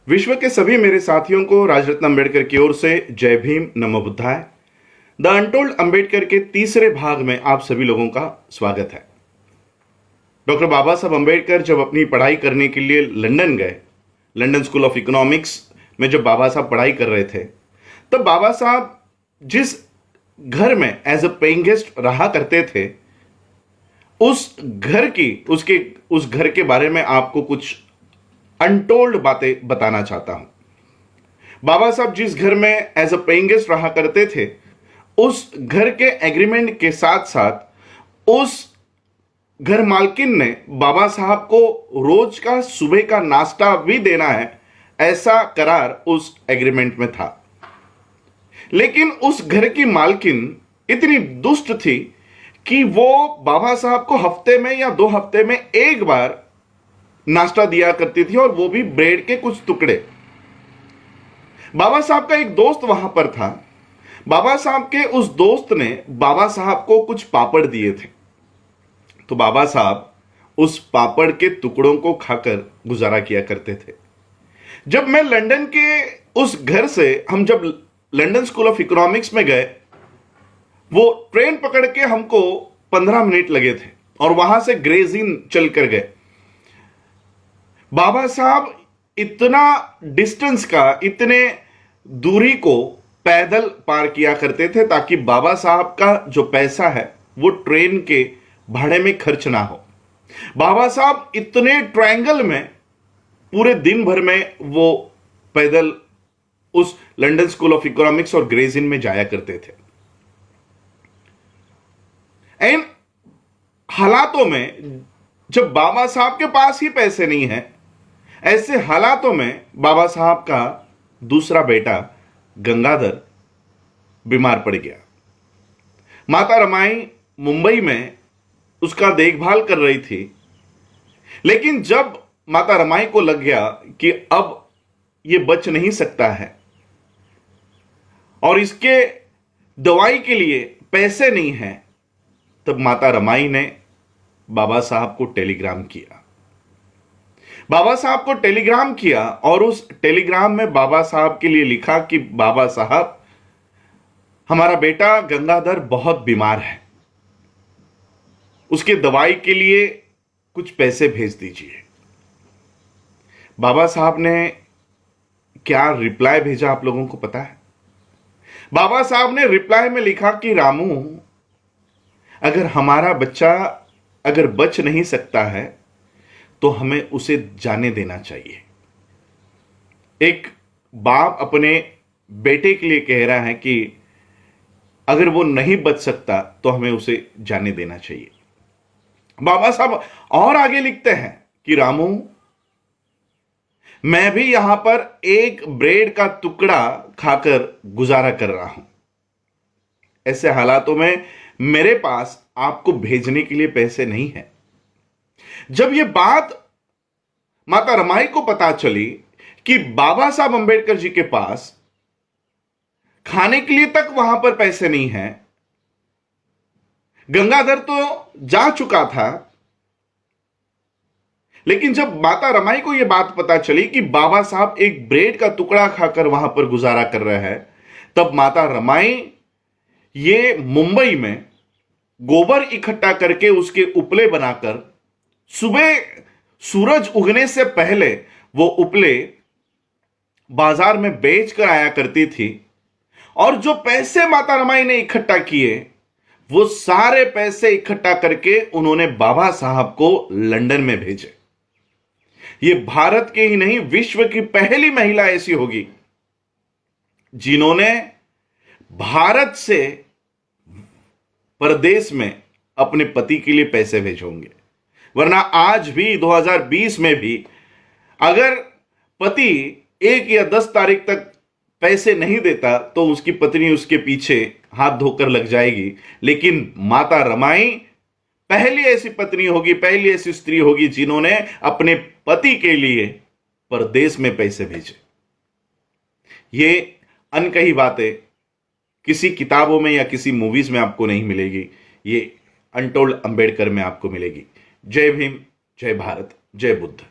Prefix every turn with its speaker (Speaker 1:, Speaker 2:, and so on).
Speaker 1: विश्व के सभी मेरे साथियों को राजरत्न अंबेडकर की ओर से जय भीम, नमो बुद्धाय। द अनटोल्ड अंबेडकर के तीसरे भाग में आप सभी लोगों का स्वागत है। डॉक्टर बाबा साहब अंबेडकर जब अपनी पढ़ाई करने के लिए लंदन गए, लंदन स्कूल ऑफ इकोनॉमिक्स में जब बाबा साहब पढ़ाई कर रहे थे, तब बाबा साहब जिस घर में एज अ पेइंग गेस्ट रहा करते थे, उस घर के बारे में आपको कुछ अनटोल्ड बातें बताना चाहता हूं। बाबा साहब जिस घर में एज अ पेइंग गेस्ट रहा करते थे, उस घर के एग्रीमेंट के साथ साथ उस घर मालकिन ने बाबा साहब को रोज का सुबह का नाश्ता भी देना है, ऐसा करार उस एग्रीमेंट में था। लेकिन उस घर की मालकिन इतनी दुष्ट थी कि वो बाबा साहब को हफ्ते में या 2 हफ्ते में एक बार नाश्ता दिया करती थी, और वो भी ब्रेड के कुछ टुकड़े। बाबा साहब का एक दोस्त वहां पर था। बाबा साहब के उस दोस्त ने बाबा साहब को कुछ पापड़ दिए थे, तो बाबा साहब उस पापड़ के टुकड़ों को खाकर गुजारा किया करते थे। जब मैं लंदन के उस घर से हम जब लंदन स्कूल ऑफ इकोनॉमिक्स में गए, वो ट्रेन पकड़ के हमको 15 मिनट लगे थे और वहां से ग्रेज इन चल कर गए। बाबा साहब इतना डिस्टेंस का, इतने दूरी को पैदल पार किया करते थे ताकि बाबा साहब का जो पैसा है वो ट्रेन के भाड़े में खर्च ना हो। बाबा साहब इतने ट्रायंगल में पूरे दिन भर में वो पैदल उस लंदन स्कूल ऑफ इकोनॉमिक्स और ग्रेज इन में जाया करते थे। इन हालातों में जब बाबा साहब के पास ही पैसे नहीं है, ऐसे हालातों में बाबा साहब का दूसरा बेटा गंगाधर बीमार पड़ गया। माता रमाई मुंबई में उसका देखभाल कर रही थी, लेकिन जब माता रमाई को लग गया कि अब ये बच नहीं सकता है और इसके दवाई के लिए पैसे नहीं है, तब माता रमाई ने बाबा साहब को टेलीग्राम किया। बाबा साहब को टेलीग्राम किया और उस टेलीग्राम में बाबा साहब के लिए लिखा कि बाबा साहब, हमारा बेटा गंगाधर बहुत बीमार है, उसके दवाई के लिए कुछ पैसे भेज दीजिए। बाबा साहब ने क्या रिप्लाई भेजा आप लोगों को पता है? बाबा साहब ने रिप्लाई में लिखा कि रामू, अगर हमारा बच्चा अगर बच नहीं सकता है तो हमें उसे जाने देना चाहिए। एक बाप अपने बेटे के लिए कह रहा है कि अगर वो नहीं बच सकता तो हमें उसे जाने देना चाहिए। बाबा साहब और आगे लिखते हैं कि रामू, मैं भी यहां पर एक ब्रेड का टुकड़ा खाकर गुजारा कर रहा हूं। ऐसे हालातों में मेरे पास आपको भेजने के लिए पैसे नहीं है। जब यह बात माता रमाई को पता चली कि बाबा साहब अंबेडकर जी के पास खाने के लिए तक वहां पर पैसे नहीं है, गंगाधर तो जा चुका था, लेकिन जब माता रमाई को यह बात पता चली कि बाबा साहब एक ब्रेड का टुकड़ा खाकर वहां पर गुजारा कर रहे हैं, तब माता रमाई ये मुंबई में गोबर इकट्ठा करके उसके उपले बनाकर सुबह सूरज उगने से पहले वो उपले बाजार में बेच कर आया करती थी, और जो पैसे माता रमाई ने इकट्ठा किए वो सारे पैसे इकट्ठा करके उन्होंने बाबा साहब को लंदन में भेजे। ये भारत के ही नहीं, विश्व की पहली महिला ऐसी होगी जिन्होंने भारत से परदेश में अपने पति के लिए पैसे भेजे होंगे। वरना आज भी 2020 में भी अगर पति 1 या 10 तारीख तक पैसे नहीं देता तो उसकी पत्नी उसके पीछे हाथ धोकर लग जाएगी। लेकिन माता रमाई पहली ऐसी पत्नी होगी, पहली ऐसी स्त्री होगी जिन्होंने अपने पति के लिए परदेश में पैसे भेजे। ये अनकही बातें किसी किताबों में या किसी मूवीज में आपको नहीं मिलेगी, ये अनटोल्ड अंबेडकर में आपको मिलेगी। जय भीम, जय भारत, जय बुद्ध।